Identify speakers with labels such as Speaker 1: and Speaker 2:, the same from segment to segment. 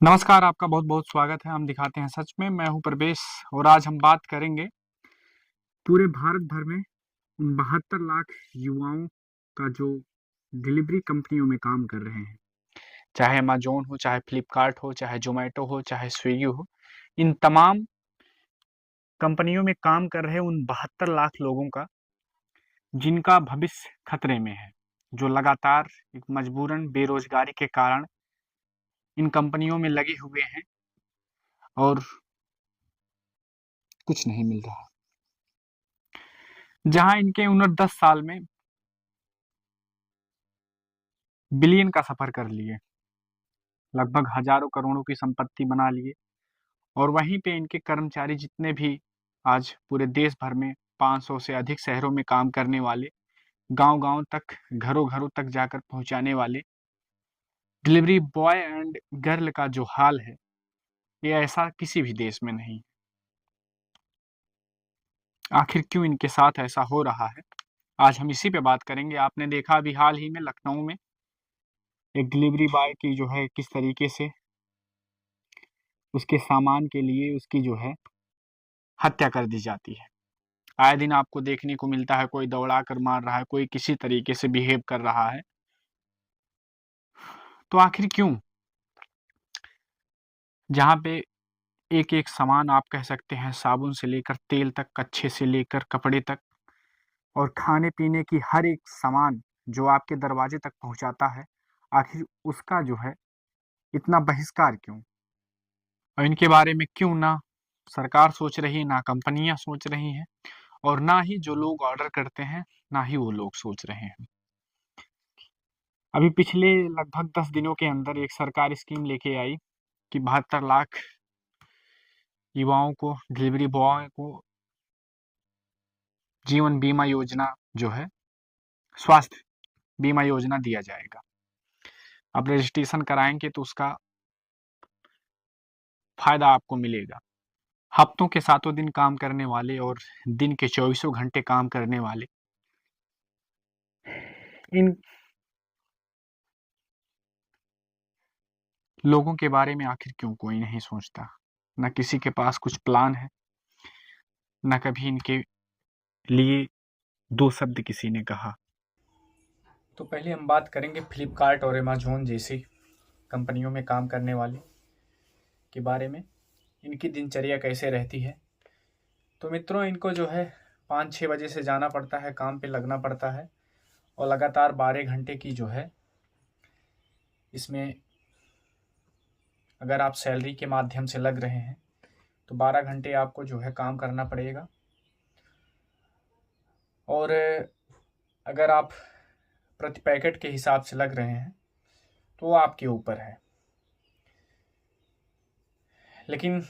Speaker 1: नमस्कार, आपका बहुत बहुत स्वागत है। हम दिखाते हैं सच में। मैं हूं प्रवेश और आज हम बात करेंगे पूरे भारत भर में उन 72 लाख युवाओं का जो डिलीवरी कंपनियों में काम कर रहे हैं। चाहे अमेज़न हो, चाहे फ्लिपकार्ट हो, चाहे ज़ोमैटो हो, चाहे स्विगी हो, इन तमाम कंपनियों में काम कर रहे उन 72 लाख लोगों का जिनका भविष्य खतरे में है, जो लगातार एक मजबूरन बेरोजगारी के कारण इन कंपनियों में लगे हुए हैं और कुछ नहीं मिल रहा। जहां इनके उम्र 10 साल में बिलियन का सफर कर लिए, लगभग हजारों करोड़ों की संपत्ति बना लिए और वहीं पे इनके कर्मचारी जितने भी आज पूरे देश भर में 500 से अधिक शहरों में काम करने वाले, गांव-गांव तक, घरों-घरों तक जाकर पहुंचाने वाले डिलीवरी बॉय एंड गर्ल का जो हाल है, ये ऐसा किसी भी देश में नहीं। आखिर क्यों इनके साथ ऐसा हो रहा है? आज हम इसी पे बात करेंगे। आपने देखा अभी हाल ही में लखनऊ में एक डिलीवरी बॉय की जो है किस तरीके से उसके सामान के लिए उसकी जो है हत्या कर दी जाती है। आए दिन आपको देखने को मिलता है, कोई दौड़ा कर मार रहा है, कोई किसी तरीके से बिहेव कर रहा है। तो आखिर क्यों? जहाँ पे एक-एक सामान आप कह सकते हैं, साबुन से लेकर तेल तक, कच्छे से लेकर कपड़े तक और खाने-पीने की हर एक सामान जो आपके दरवाजे तक पहुँचाता है, आखिर उसका जो है इतना बहिष्कार क्यों? और इनके बारे में क्यों ना सरकार सोच रही है, ना कंपनियाँ सोच रही हैं और ना ही जो लोग ऑर्डर करते हैं, ना ही वो लोग सोच रहे हैं। अभी पिछले लगभग 10 दिनों के अंदर एक सरकार स्कीम लेके आई कि 72 लाख युवाओं को, डिलीवरी बॉय को जीवन बीमा योजना जो है, स्वास्थ्य बीमा योजना दिया जाएगा। आप रजिस्ट्रेशन कराएँगे तो उसका फ़ायदा आपको मिलेगा। हफ्तों के सातों दिन काम करने वाले और दिन के चौबीसों घंटे काम करने वाले इन लोगों के बारे में आखिर क्यों कोई नहीं सोचता? ना किसी के पास कुछ प्लान है, ना कभी इनके लिए 2 शब्द किसी ने कहा। तो पहले हम बात करेंगे फ्लिपकार्ट और अमेज़न जैसी कंपनियों में काम करने वाले के बारे में। इनकी दिनचर्या कैसे रहती है? तो मित्रों, इनको जो है 5-6 बजे से जाना पड़ता है, काम पे लगना पड़ता है और लगातार 12 घंटे की जो है इसमें अगर आप सैलरी के माध्यम से लग रहे हैं, तो 12 घंटे आपको जो है काम करना पड़ेगा। और अगर आप प्रति पैकेट के हिसाब से लग रहे हैं, तो वो आपके ऊपर है। लेकिन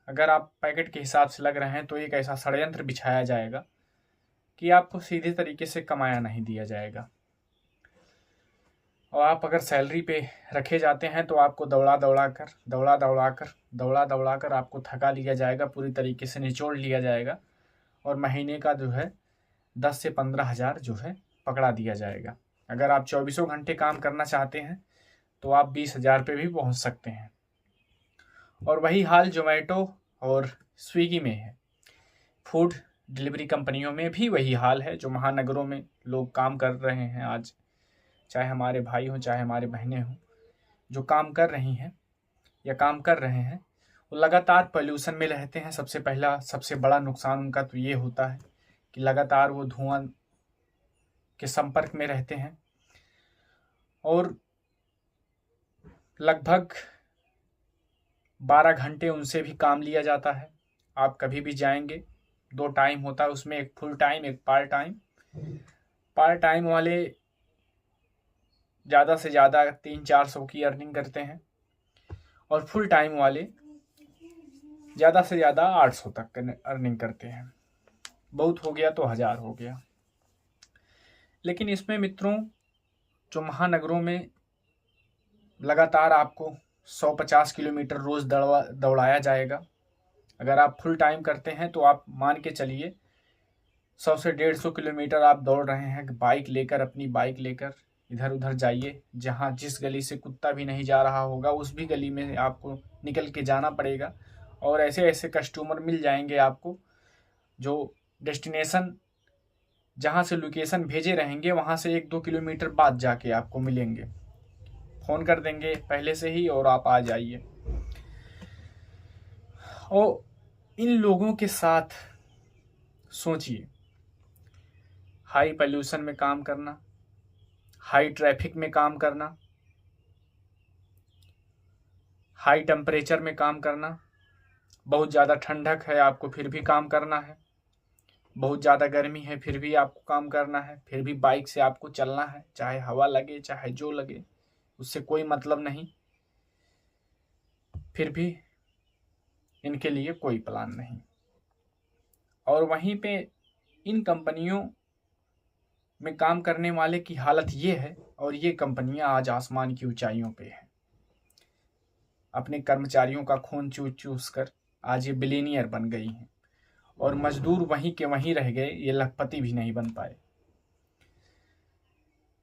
Speaker 1: अगर आप पैकेट के हिसाब से लग रहे हैं, तो एक ऐसा षड्यंत्र बिछाया जाएगा कि आपको सीधे तरीके से कमाया नहीं दिया जाएगा। और आप अगर सैलरी पे रखे जाते हैं, तो आपको दौड़ा-दौड़ा कर आपको थका लिया जाएगा, पूरी तरीके से निचोड़ लिया जाएगा और महीने का जो है 10 से 15 हज़ार जो है पकड़ा दिया जाएगा। अगर आप चौबीसों घंटे काम करना चाहते हैं, तो आप 20,000 पे भी पहुंच सकते हैं। और वही हाल ज़ोमैटो और स्विगी में है। फूड डिलीवरी कंपनियों में भी वही हाल है, जो महानगरों में लोग काम कर रहे हैं आज, चाहे हमारे भाई हों, चाहे हमारे बहनें हों, जो काम कर रही हैं या काम कर रहे हैं, वो लगातार पॉल्यूशन में रहते हैं। सबसे बड़ा नुकसान उनका तो ये होता है कि लगातार वो धुआं के संपर्क में रहते हैं और लगभग 12 घंटे उनसे भी काम लिया जाता है। आप कभी भी जाएंगे, 2 टाइम होता है उसमें, एक फुल टाइम, एक पार्ट टाइम। पार्ट टाइम वाले ज़्यादा से ज़्यादा 300-400 की अर्निंग करते हैं और फुल टाइम वाले ज़्यादा से ज़्यादा 800 तक अर्निंग करते हैं। बहुत हो गया तो 1000 हो गया। लेकिन इसमें मित्रों, जो महानगरों में लगातार आपको 150 किलोमीटर रोज़ दौड़ाया जाएगा। अगर आप फुल टाइम करते हैं, तो आप मान के चलिए 100 से 150 किलोमीटर आप दौड़ रहे हैं बाइक लेकर, अपनी बाइक लेकर, इधर उधर जाइए, जहाँ जिस गली से कुत्ता भी नहीं जा रहा होगा उस भी गली में आपको निकल के जाना पड़ेगा। और ऐसे ऐसे कस्टमर मिल जाएंगे आपको जो डेस्टिनेशन जहाँ से लोकेशन भेजे रहेंगे वहाँ से 1-2 किलोमीटर बाद जाके आपको मिलेंगे। फ़ोन कर देंगे पहले से ही और आप आ जाइए। और इन लोगों के साथ सोचिए, हाई पोल्यूशन में काम करना, हाई ट्रैफिक में काम करना, हाई टेम्परेचर में काम करना, बहुत ज़्यादा ठंडक है आपको फिर भी काम करना है, बहुत ज़्यादा गर्मी है फिर भी आपको काम करना है, फिर भी बाइक से आपको चलना है, चाहे हवा लगे चाहे जो लगे, उससे कोई मतलब नहीं। फिर भी इनके लिए कोई प्लान नहीं। और वहीं पे इन कंपनियों में काम करने वाले की हालत ये है, और ये कंपनियां आज आसमान की ऊंचाइयों पे हैं। अपने कर्मचारियों का खून चूस चूस कर आज ये बिलियनियर बन गई हैं, और मजदूर वहीं के वहीं रह गए, ये लखपति भी नहीं बन पाए।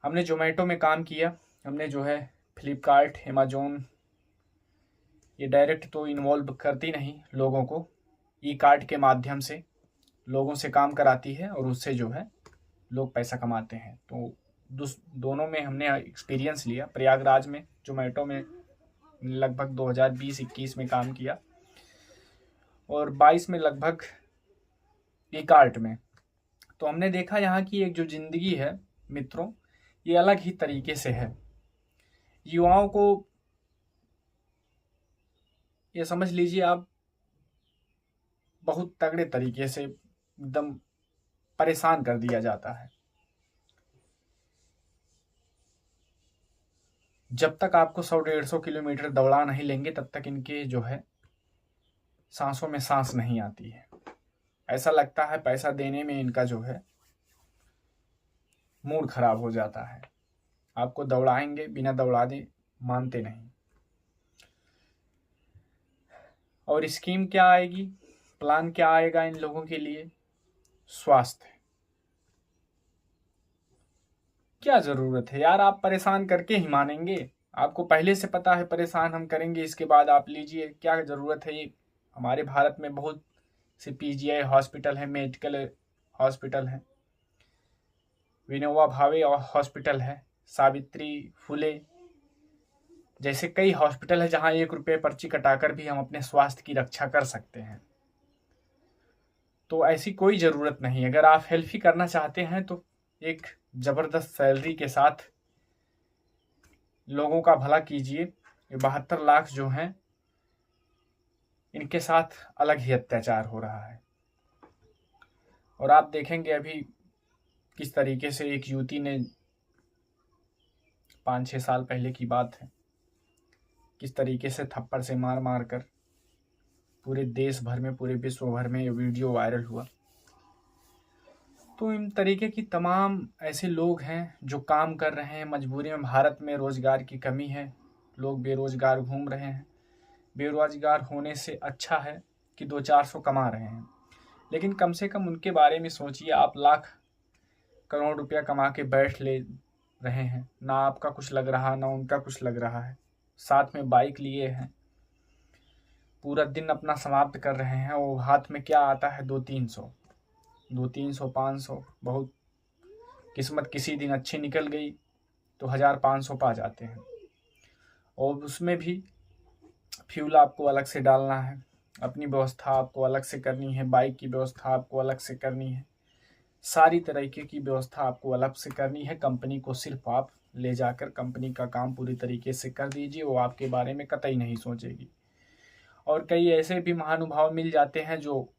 Speaker 1: हमने जोमेटो में काम किया, हमने जो है फ्लिपकार्ट, अमेजोन, ये डायरेक्ट तो इन्वॉल्व करती नहीं लोगों को, ई कार्ड के माध्यम से लोगों से काम कराती है और उससे जो है लोग पैसा कमाते हैं। तो दोनों में हमने एक्सपीरियंस लिया। प्रयागराज में जोमेटो में लगभग 2020-21 में काम किया, और 22 में लगभग ई कार्ट में। तो हमने देखा यहाँ की एक जो ज़िंदगी है मित्रों, ये अलग ही तरीके से है। युवाओं को ये समझ लीजिए आप, बहुत तगड़े तरीके से एकदम परेशान कर दिया जाता है। जब तक आपको 100-150 किलोमीटर दौड़ा नहीं लेंगे तब तक इनके जो है सांसों में सांस नहीं आती है। ऐसा लगता है पैसा देने में इनका जो है मूड खराब हो जाता है। आपको दौड़ाएंगे, बिना दौड़ा दे मानते नहीं। और स्कीम क्या आएगी, प्लान क्या आएगा इन लोगों के लिए? स्वास्थ्य। क्या जरूरत है यार, आप परेशान करके ही मानेंगे? आपको पहले से पता है परेशान हम करेंगे, इसके बाद आप लीजिए, क्या जरूरत है? ये हमारे भारत में बहुत से पीजीआई हॉस्पिटल है, मेडिकल हॉस्पिटल है, विनोबा भावे हॉस्पिटल है, सावित्री फुले जैसे कई हॉस्पिटल है जहां 1 रुपये पर्ची कटाकर भी हम अपने स्वास्थ्य की रक्षा कर सकते हैं। तो ऐसी कोई ज़रूरत नहीं। अगर आप हेल्प ही करना चाहते हैं तो एक ज़बरदस्त सैलरी के साथ लोगों का भला कीजिए। ये 72 लाख जो हैं इनके साथ अलग ही अत्याचार हो रहा है। और आप देखेंगे अभी किस तरीके से एक युवती ने, 5-6 साल पहले की बात है, किस तरीके से थप्पड़ से मार मार कर पूरे देश भर में, पूरे विश्व भर में ये वीडियो वायरल हुआ। तो इन तरीके की तमाम ऐसे लोग हैं जो काम कर रहे हैं मजबूरी में। भारत में रोज़गार की कमी है, लोग बेरोज़गार घूम रहे हैं। बेरोज़गार होने से अच्छा है कि 200-400 कमा रहे हैं, लेकिन कम से कम उनके बारे में सोचिए। आप लाख करोड़ रुपया कमा के बैठ ले रहे हैं, ना आपका कुछ लग रहा ना उनका कुछ लग रहा है, साथ में बाइक लिए हैं, पूरा दिन अपना समाप्त कर रहे हैं। वो हाथ में क्या आता है, 200-300, 500, बहुत किस्मत किसी दिन अच्छी निकल गई तो 1000-500 पा जाते हैं। और उसमें भी फ्यूल आपको अलग से डालना है, अपनी व्यवस्था आपको अलग से करनी है, बाइक की व्यवस्था आपको अलग से करनी है, सारी तरीके की व्यवस्था आपको अलग से करनी है। कंपनी को सिर्फ आप ले जाकर कंपनी का काम पूरी तरीके से कर दीजिए, वो आपके बारे में कतई नहीं सोचेगी। और कई ऐसे भी महानुभाव मिल जाते हैं जो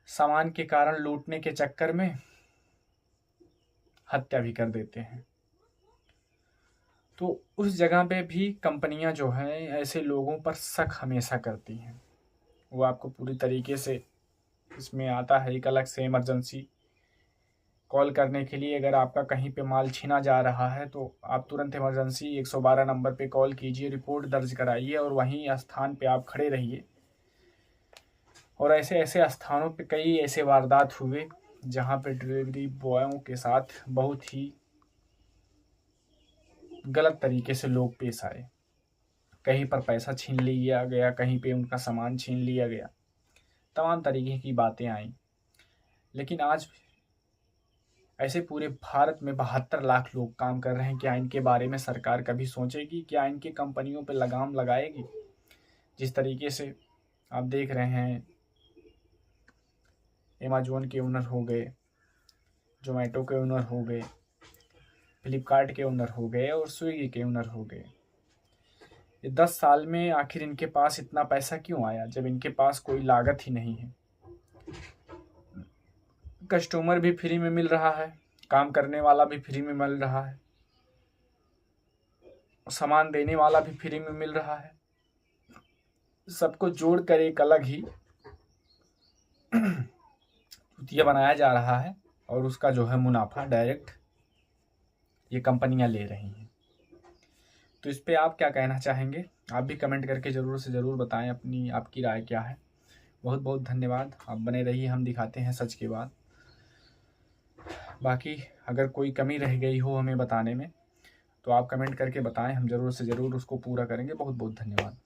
Speaker 1: सामान के कारण लूटने के चक्कर में हत्या भी कर देते हैं। तो उस जगह पे भी कंपनियां जो हैं ऐसे लोगों पर शक हमेशा करती हैं। वो आपको पूरी तरीके से, इसमें आता है एक अलग से इमरजेंसी कॉल करने के लिए। अगर आपका कहीं पे माल छीना जा रहा है तो आप तुरंत इमरजेंसी 112 नंबर पे कॉल कीजिए, रिपोर्ट दर्ज कराइए और वहीं स्थान पे आप खड़े रहिए। और ऐसे ऐसे स्थानों पे कई ऐसे वारदात हुए जहाँ पे डिलीवरी बॉयों के साथ बहुत ही गलत तरीके से लोग पेश आए। कहीं पर पैसा छीन लिया गया, कहीं पे उनका सामान छीन लिया गया, तमाम तरीके की बातें आईं। लेकिन आज ऐसे पूरे भारत में 72 लाख लोग काम कर रहे हैं। क्या इनके बारे में सरकार कभी सोचेगी? क्या इनकी कंपनियों पे लगाम लगाएगी? जिस तरीके से आप देख रहे हैं, अमेज़न के ओनर हो गए, जोमेटो के ओनर हो गए, फ्लिपकार्ट के ओनर हो गए और स्विगी के ओनर हो गए। ये 10 साल में आखिर इनके पास इतना पैसा क्यों आया, जब इनके पास कोई लागत ही नहीं है? कस्टमर भी फ्री में मिल रहा है, काम करने वाला भी फ्री में मिल रहा है, सामान देने वाला भी फ्री में मिल रहा है। सबको जोड़कर एक अलग ही चूतिया बनाया जा रहा है और उसका जो है मुनाफा डायरेक्ट ये कंपनियां ले रही हैं। तो इस पे आप क्या कहना चाहेंगे? आप भी कमेंट करके ज़रूर से ज़रूर बताएं आपकी राय क्या है। बहुत बहुत धन्यवाद। आप बने रहिए, हम दिखाते हैं सच की बात। बाकी अगर कोई कमी रह गई हो हमें बताने में तो आप कमेंट करके बताएं, हम ज़रूर से ज़रूर उसको पूरा करेंगे। बहुत बहुत धन्यवाद।